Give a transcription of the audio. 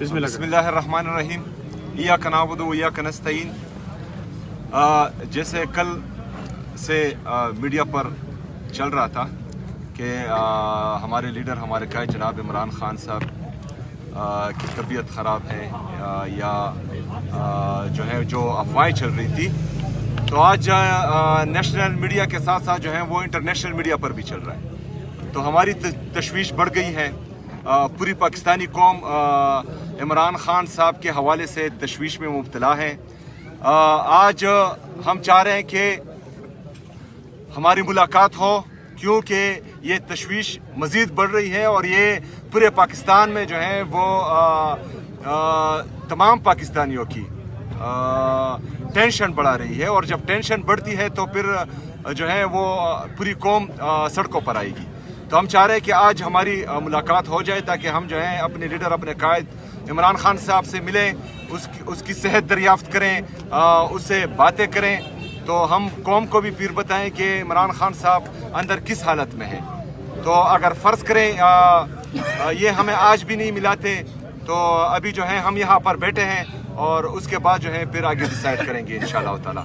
बिस्मिल्लाह अर्रहमान अर्रहीम इय्याक नअबुदु व इय्याक नस्तईन। जैसे कल से मीडिया पर चल रहा था कि हमारे लीडर हमारे कायद जनाब इमरान खान साहब की तबीयत ख़राब है या जो अफवाहें चल रही थी, तो आज नेशनल मीडिया के साथ साथ जो है वो इंटरनेशनल मीडिया पर भी चल रहा है। तो हमारी तशवीश बढ़ गई है। पूरी पाकिस्तानी कौम इमरान खान साहब के हवाले से तशवीश में मुब्तला है। आज हम चाह रहे हैं कि हमारी मुलाकात हो, क्योंकि ये तशवीश मज़ीद बढ़ रही है और ये पूरे पाकिस्तान में जो है वो तमाम पाकिस्तानियों की टेंशन बढ़ा रही है, और जब टेंशन बढ़ती है तो फिर जो है वो पूरी कौम सड़कों पर आएगी। तो हम चाह रहे हैं कि आज हमारी मुलाकात हो जाए ताकि हम जो है अपने लीडर अपने कायद इमरान खान साहब से मिलें, उसकी सेहत दरियाफ्त करें, उससे बातें करें, तो हम कौम को भी फिर बताएं कि इमरान खान साहब अंदर किस हालत में है। तो अगर फ़र्ज़ करें ये हमें आज भी नहीं मिलाते, तो अभी जो है हम यहाँ पर बैठे हैं और उसके बाद जो है फिर आगे डिसाइड करेंगे इंशाअल्लाह ताला।